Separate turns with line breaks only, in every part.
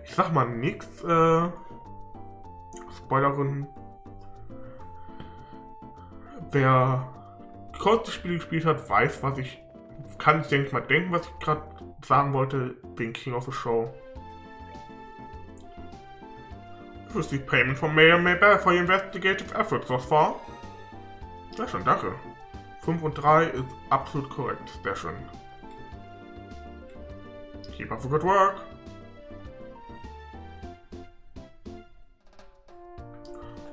Ich sag mal nix, Spoilerin. Wer kurz die Spiele gespielt hat, weiß, was ich, kann sich, denke ich mal, denken, was ich gerade sagen wollte, wegen King of the Show. Receive payment from Mayor Maybell for your investigative efforts thus far. Sehr schön, danke. 5 und 3 ist absolut korrekt, sehr schön. Keep up the good work.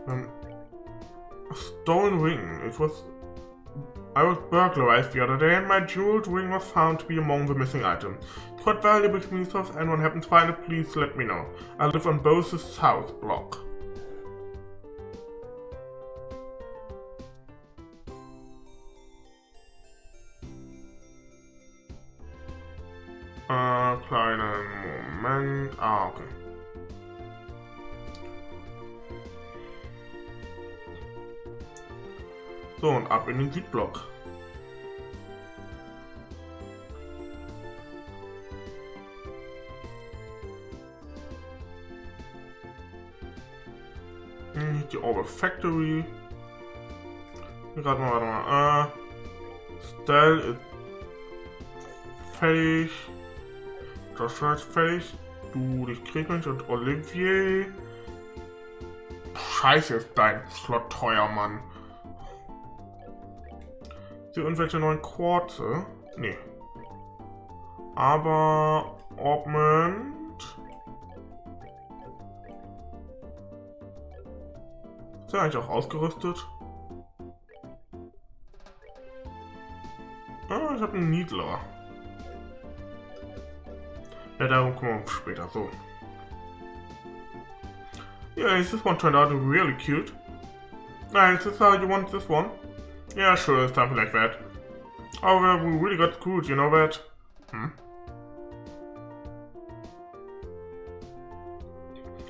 A stolen ring. I was burglarized the other day and my jeweled ring was found to be among the missing items. It's quite valuable to me, so if anyone happens to find it, please let me know. I live on Bose's south block. Kleinen Moment. Okay. So, und ab in den Südblock. Die Orbe Factory. Warte mal. Style ist fertig. Joshua ist fertig. Du, dich kriegst nicht. Und Olivier. Scheiße, ist dein Slot teuer, Mann. Irgendwelche neuen Quarze? Nee. Aber Augment. Ist er eigentlich auch ausgerüstet? Ah, ich habe einen Niedler. Ja, darum kommen wir später. So. Yeah, this one turned out really cute. Nice, is this how you want this one? Yeah, sure, something like that. Oh, we really got screwed, you know that?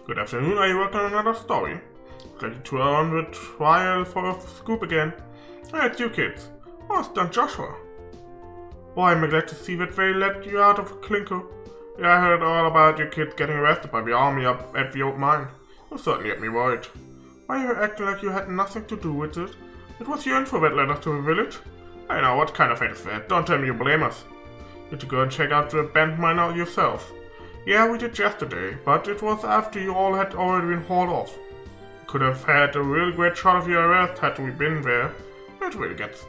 Good afternoon, are you working on another story? Ready to earn the trial for a scoop again? Hey, it's you kids. Oh, it's done Joshua. Boy, I'm glad to see that they let you out of a clinker. Yeah, I heard all about your kids getting arrested by the army up at the old mine. You certainly had me worried. Why are you acting like you had nothing to do with it? It was your info that led us to the village. I know, what kind of fate is that? Don't tell me you blame us. You had to go and check out the abandoned mine out yourself. Yeah, we did yesterday, but it was after you all had already been hauled off. We could have had a really great shot of your arrest had we been there. It really guts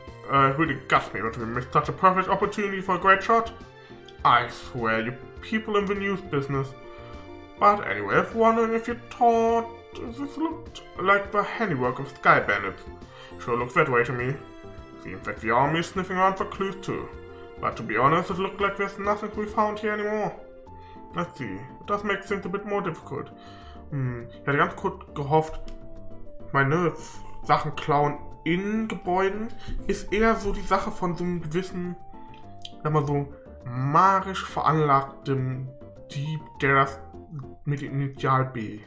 me that we missed such a perfect opportunity for a great shot. I swear, you people in the news business. But anyway, I was wondering if you thought this looked like the handiwork of Sky Bandits. Sure looks that way to me. Seems that the army is sniffing around for clues too. But to be honest, it looked like there's nothing to be found here anymore. Let's see. It does make things a bit more difficult. Ich hatte ganz kurz gehofft, meine Sachen klauen in Gebäuden ist eher so die Sache von so einem gewissen, sagen wir so, magisch veranlagtem Dieb, der das mit dem Initial B.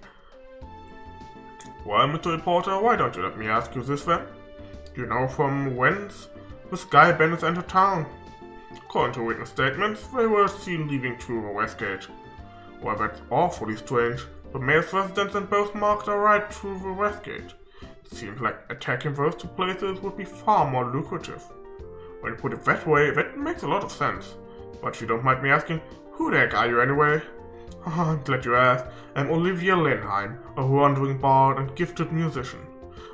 Well, Mr. Reporter, why don't you let me ask you this then? Do you know from whence the Sky Bandits entered town? According to witness statements, they were seen leaving through the west gate. Well, that's awfully strange. The mayor's residence and both marked a right through the west gate. It seems like attacking those two places would be far more lucrative. When you put it that way, that makes a lot of sense. But if you don't mind me asking, who the heck are you anyway? I'm glad you asked. I'm Olivia Lenheim, a wandering bard and gifted musician.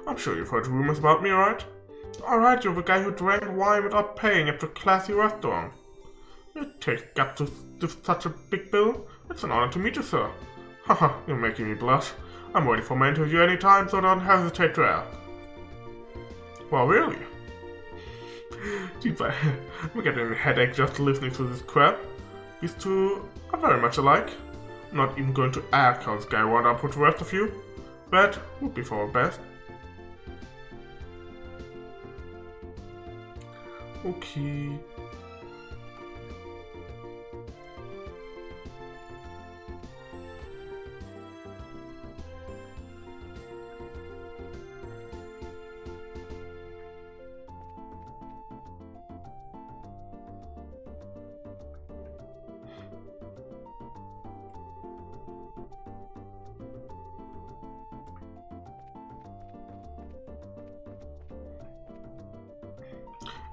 I'm sure you've heard rumors about me, right? Alright, you're the guy who drank wine without paying at the classy restaurant. It takes guts to stiff such a big bill. It's an honor to meet you, sir. Haha, you're making me blush. I'm ready for my interview anytime, so don't hesitate to ask. Well, really? Jeez, I'm getting a headache just listening to this crap. These two are very much alike. I'm not even going to ask how this guy wound up with the rest of you. That would be for the best. Okay.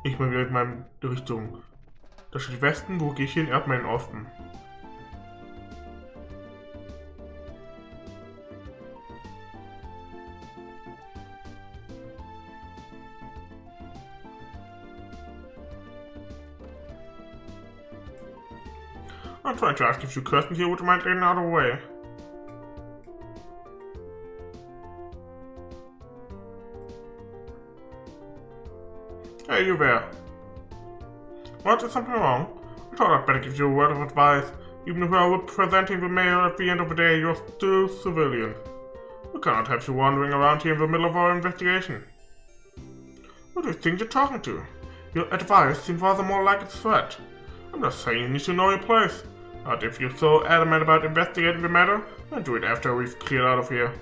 Ich mal wieder in meine Richtung. Da steht Westen, wo gehe ich hin? Erstmal in den Osten. I'm trying to ask if you questions here would mind getting out of the way. Hey, you there. What, is something wrong? I thought I'd better give you a word of advice. Even if you are representing the mayor, at the end of the day, you're still civilian. We cannot have you wandering around here in the middle of our investigation. Who do you think you're talking to? Your advice seems rather more like a threat. I'm just saying you need to know your place. But if you're so adamant about investigating the matter, then do it after we've cleared out of here.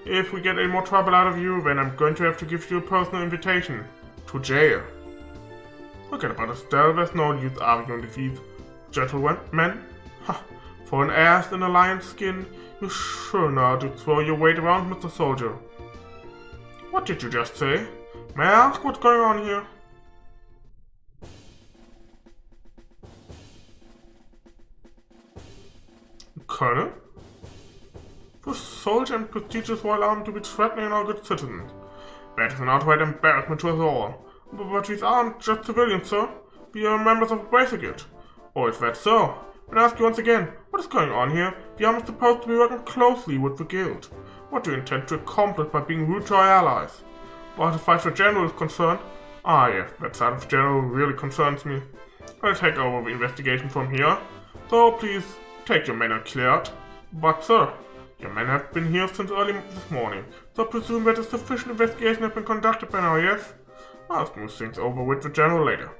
If we get any more trouble out of you, then I'm going to have to give you a personal invitation. To jail. Forget about us, there's no use arguing with these gentlemen. Ha! For an ass in a lion's skin, you sure know how to throw your weight around, Mr. Soldier. What did you just say? May I ask what's going on here? Colonel? The soldier and prestigious royal army to be threatening our good citizens. That is an outright embarrassment to us all. But these aren't just civilians, sir. We are members of the Basic Guild. Or is that so? But I ask you once again, what is going on here? The army is supposed to be working closely with the guild. What do you intend to accomplish by being rude to our allies? But as far as the general is concerned, yes, that side of the general really concerns me. I'll take over the investigation from here. So please, take your men and clear out. But sir, your men have been here since early this morning, so I presume that a sufficient investigation has been conducted by now, yes? I'll smooth things over with the general later.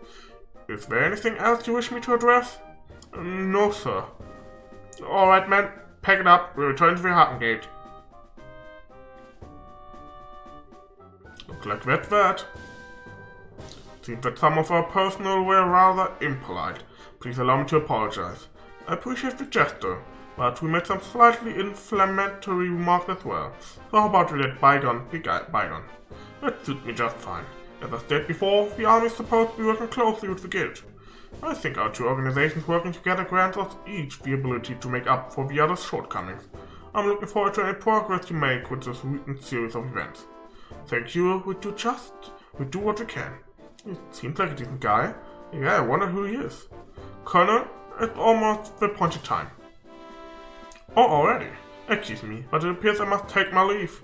Is there anything else you wish me to address? No, sir. Alright, men, pack it up. We'll return to the Harten Gate. Looks like that's that. Seems that some of our personnel were rather impolite. Please allow me to apologize. I appreciate the gesture, but we made some slightly inflammatory remarks as well. So how about we let bygone be bygone? That suits me just fine. As I stated before, the army is supposed to be working closely with the guild. I think our two organizations working together grants us each the ability to make up for the other's shortcomings. I'm looking forward to any progress you make with this recent series of events. Thank you, we do what we can. He seems like a decent guy. Yeah, I wonder who he is. Colonel, it's almost the appointed time. Oh, already? Excuse me, but it appears I must take my leave.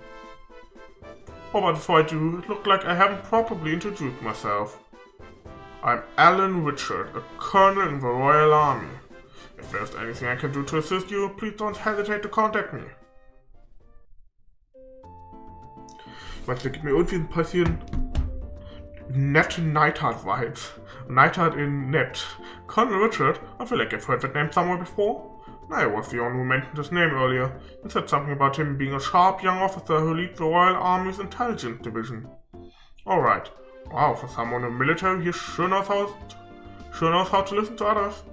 Oh, but before I do, it looks like I haven't properly introduced myself. I'm Alan Richard, a colonel in the Royal Army. If there's anything I can do to assist you, please don't hesitate to contact me. Ich weiß, da gibt mir irgendwie ein bisschen nette Neidhart-Vibes. Neidhart in net. Colonel Richard, I feel like I've heard that name somewhere before. I was the one who mentioned his name earlier. You said something about him being a sharp young officer who leads the Royal Army's Intelligence Division. Alright. Wow, for someone in the military, he sure knows how to listen to others.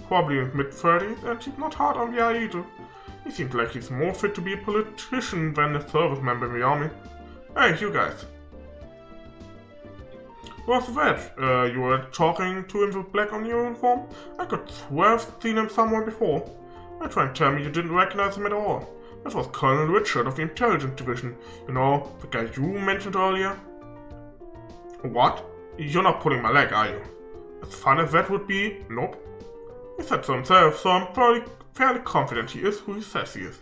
Probably in his mid-30s, and he's not hard on the eye either. He seems like he's more fit to be a politician than a service member in the army. Hey, you guys. What's that? You were talking to him with black on your uniform? I could swear I've seen him somewhere before. You're trying to tell me you didn't recognize him at all. That was Colonel Richard of the Intelligence Division. You know, the guy you mentioned earlier. What? You're not pulling my leg, are you? As fun as that would be, nope. He said so himself, so I'm fairly confident he is who he says he is.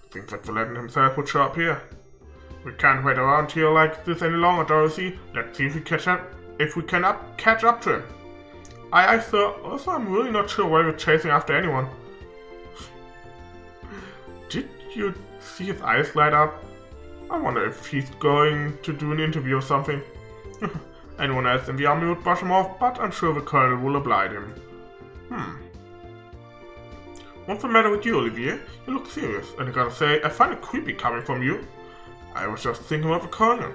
I think that Valentine himself would show up here. We can't wait around here like this any longer, Dorothy. Let's see if we catch up to him. Aye, sir. Also, I'm really not sure why we're chasing after anyone. Did you see his eyes light up? I wonder if he's going to do an interview or something. Anyone else in the army would brush him off, but I'm sure the colonel will oblige him. What's the matter with you, Olivier? You look serious, and I gotta say, I find it creepy coming from you. I was just thinking about the colonel.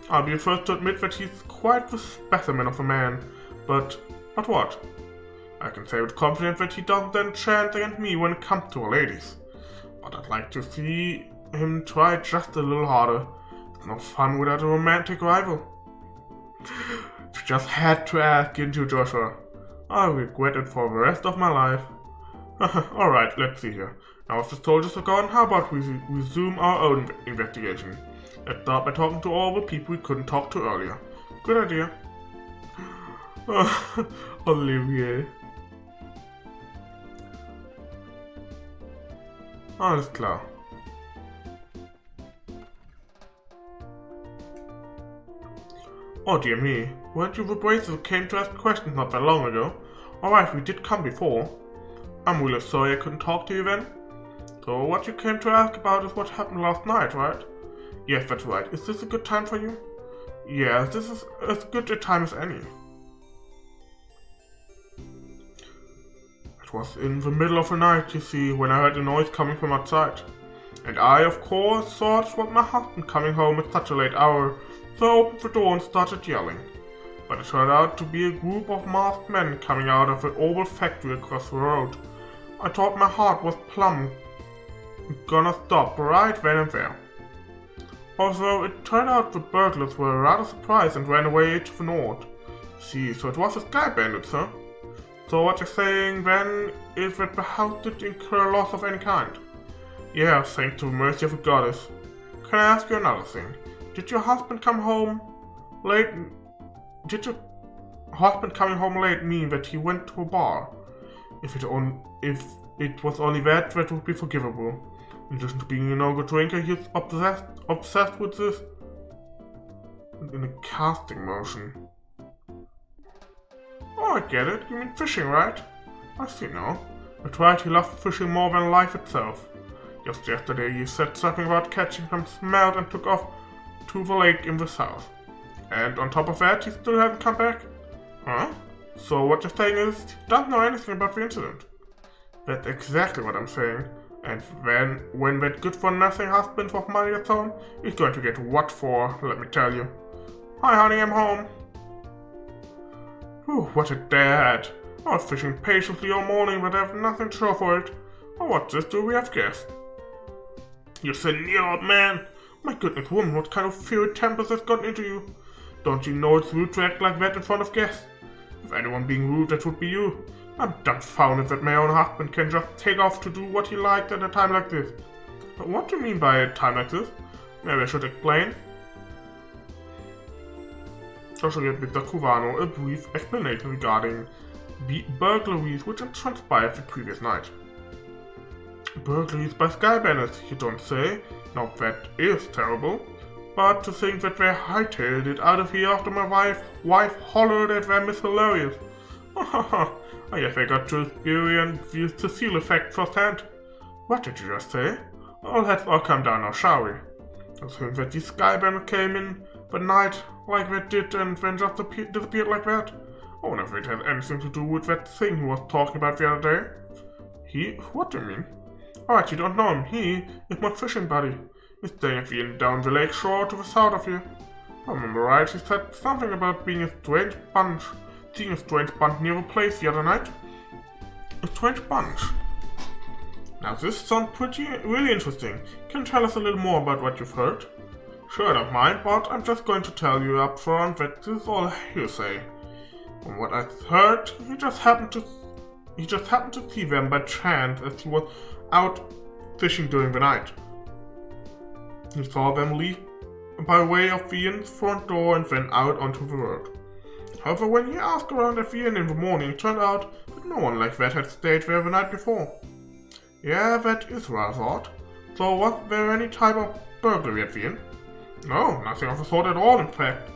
I'll be the first to admit that he's quite the specimen of a man. But what? I can say with confidence that he doesn't stand a chance against me when it comes to ladies. But I'd like to see him try just a little harder. It's no fun without a romantic rival. just had to ask, didn't you, Joshua? I'll regret it for the rest of my life. Alright, let's see here. Now if the soldiers are gone, how about we resume our own investigation? Let's start by talking to all the people we couldn't talk to earlier. Good idea. Olivier. Alles klar. Oh dear me, weren't you the braces who came to ask questions not that long ago? Alright, we did come before. I'm really sorry I couldn't talk to you then. So what you came to ask about is what happened last night, right? Yes, that's right. Is this a good time for you? Yes, this is as good a time as any. It was in the middle of the night, you see, when I heard a noise coming from outside. And I, of course, thought it was my husband coming home at such a late hour, so I opened the door and started yelling. But it turned out to be a group of masked men coming out of an oval factory across the road. I thought my heart was plumb gonna stop right then and there. Although it turned out the burglars were rather surprised and ran away to the north. See, so it was the sky bandits, huh? So what you're saying then is that the house didn't incur loss of any kind? Yeah, thanks to the mercy of the goddess. Can I ask you another thing? Did your husband come home late? Did your husband coming home late mean that he went to a bar? If it was only that would be forgivable. In addition to being a no-good drinker, he's obsessed with this in a casting motion. Oh, I get it. You mean fishing, right? I see now. That's right, he loves fishing more than life itself. Just yesterday he said something about catching some smelt and took off to the lake in the south. And on top of that, he still hasn't come back? Huh? So what you're saying is, he doesn't know anything about the incident. That's exactly what I'm saying. And then, when that good-for-nothing husband of mine gets home, he's going to get what for, let me tell you. Hi honey, I'm home. Whew, what a dad. I was fishing patiently all morning, but I have nothing to show for it. Oh, what's this? Do we have guests? You senile old man. My goodness, woman, what kind of fiery tempers has gotten into you? Don't you know it's rude to act like that in front of guests? If anyone being rude, that would be you. I'm dumbfounded that my own husband can just take off to do what he liked at a time like this. But what do you mean by a time like this? Maybe I should explain. Joshua gave Mr. Cuvano a brief explanation regarding the burglaries which had transpired the previous night. Burglaries by sky bandits, you don't say? Now that is terrible. But to think that they hightailed it out of here after my wife hollered at them is hilarious. I guess I got to experience the seal effect firsthand. What did you just say? Oh, let's all come down now, shall we? I think that the sky bandit came in the night like that did and then just disappeared like that. I wonder if it has anything to do with that thing he was talking about the other day. He? What do you mean? Alright, you don't know him. He is my fishing buddy. He's staying at the inn down the lake shore to the south of here. I remember right, he said something about being a strange bunch. Seeing a strange bunch near the place the other night. A strange bunch. Now this sounds really interesting. Can you tell us a little more about what you've heard? Sure, I don't mind, but I'm just going to tell you up front that this is all hearsay. From what I've heard, he just happened to see them by chance as he was out fishing during the night. He saw them leave by way of the inn's front door and then out onto the road. However, when he asked around at the inn in the morning, it turned out that no one like that had stayed there the night before. Yeah, that is rather odd. So was there any type of burglary at the inn? No, nothing of the sort at all, in fact.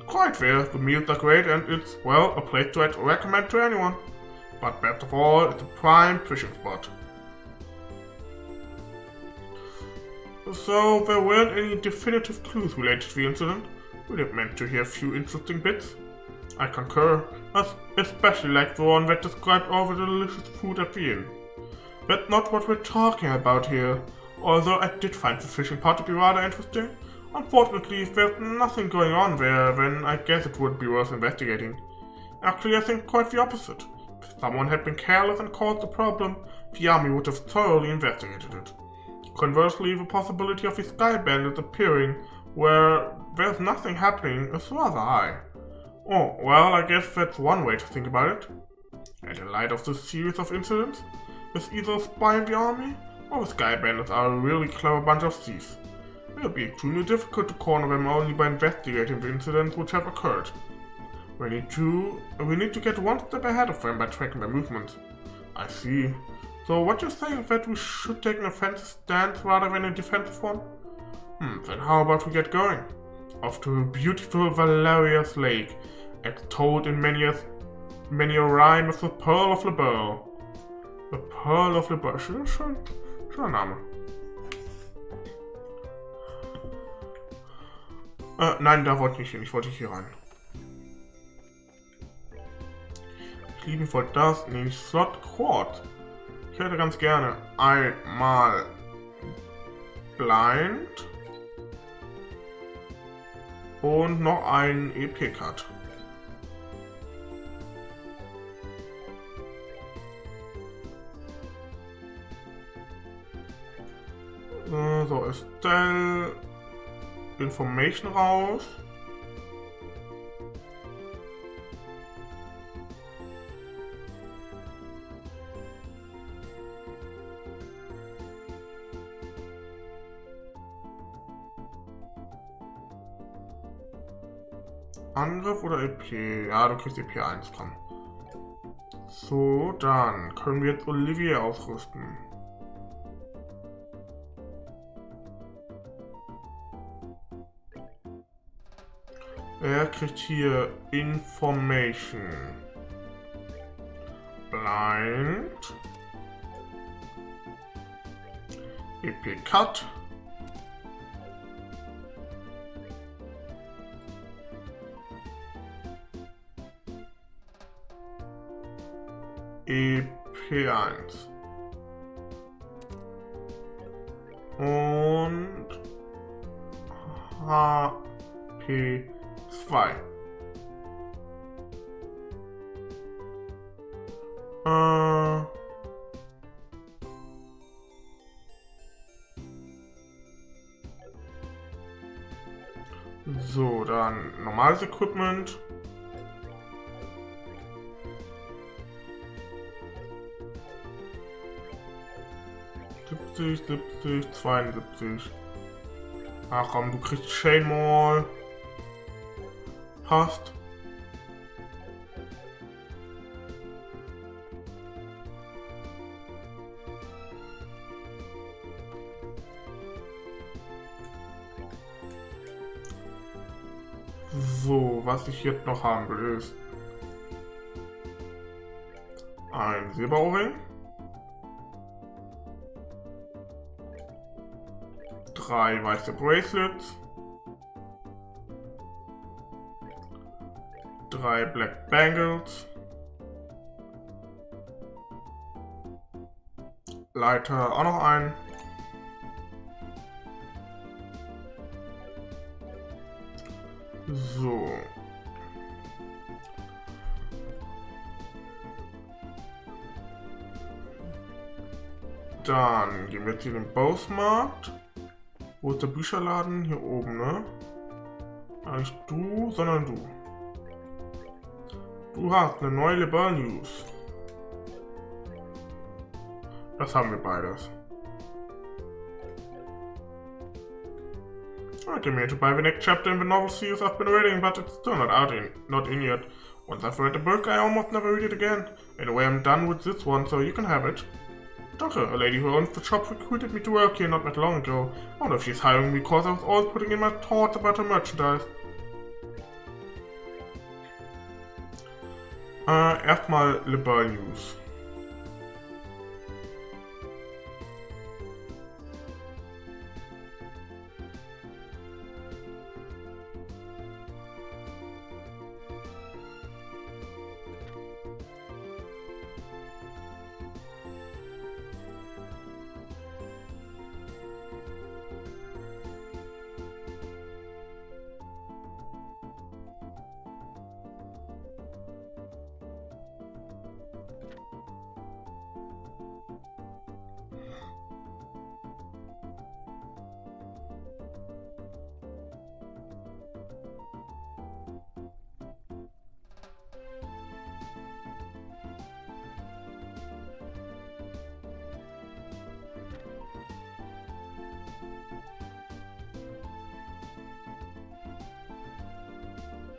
Quite fair, the meals are great and it's, well, a place to recommend to anyone. But best of all, it's a prime fishing spot. So there weren't any definitive clues related to the incident. We'd have meant to hear a few interesting bits. I concur, especially like the one that described all the delicious food at the inn. That's not what we're talking about here, although I did find the fishing part to be rather interesting. Unfortunately, if there's nothing going on there, then I guess it would be worth investigating. Actually, I think quite the opposite. If someone had been careless and caused the problem, the army would have thoroughly investigated it. Conversely, the possibility of the sky bandits appearing where there's nothing happening is rather high. Oh, well, I guess that's one way to think about it. In the light of this series of incidents, with either a spy in the army or the Sky Bandits are a really clever bunch of thieves. It will be extremely difficult to corner them only by investigating the incidents which have occurred. We need to get one step ahead of them by tracking their movements. I see. So what you're saying is that we should take an offensive stance rather than a defensive one? Then how about we get going? Off to a beautiful Valeria's Lake, extolled in many a rhyme as the Pearl of the Beryl. The Pearl of the Beryl. Schöner Name. Nein, da wollte ich nicht hin. Ich wollte hier rein. Ich liebe voll das, nämlich Slot Quad. Ich hätte ganz gerne einmal Blind und noch einen EP-Cut. So, Estelle Information raus. Angriff oder EP? Ja, du kriegst EP 1, komm. So, dann können wir jetzt Olivier ausrüsten. Er kriegt hier Information. Blind. EP Cut. EP1 und HP2. So, dann normales Equipment. ...70, 72. Ach komm, du kriegst Chain Mall. Passt. So, was ich jetzt noch haben will, ist ein Silberohrring, 3 weiße Bracelets, 3 Black Bangles, Leiter auch noch ein. So. Dann gehen wir jetzt hier in den Baumarkt. Wo ist der Bücherladen? Hier oben, ne? Nicht du, sondern du. Du hast eine neue Liberal News. Das haben wir beides. I came here to buy the next chapter in the novel series I've been reading, but it's still not in yet. Once I've read the book, I almost never read it again. Anyway, I'm done with this one, so you can have it. Doctor, a lady who owns the shop recruited me to work here not that long ago. I wonder if she's hiring me because I was always putting in my thoughts about her merchandise. Erstmal Liberal News.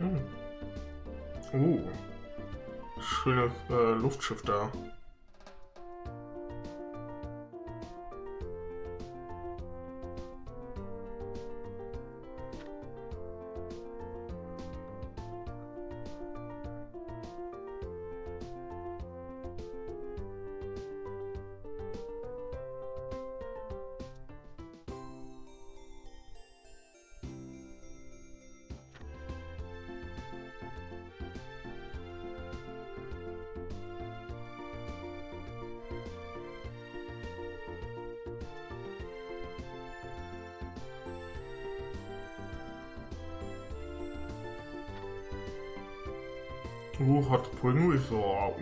Hm. Schönes Luftschiff da. Hot Spring Resort.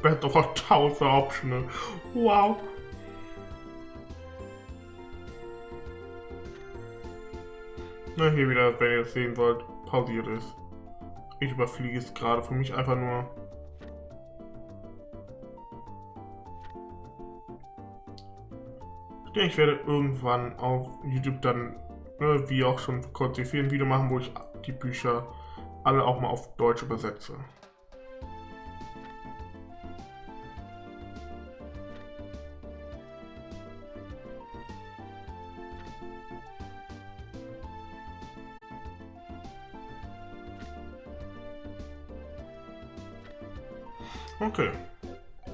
Better 1000 Optional. Wow. Na, hier wieder, wenn ihr es sehen wollt, pausiert ist. Ich überfliege es gerade für mich einfach nur. Ich werde irgendwann auf YouTube dann, wie auch schon kurz hier ein Video machen, wo ich die Bücher alle auch mal auf Deutsch übersetze. Okay.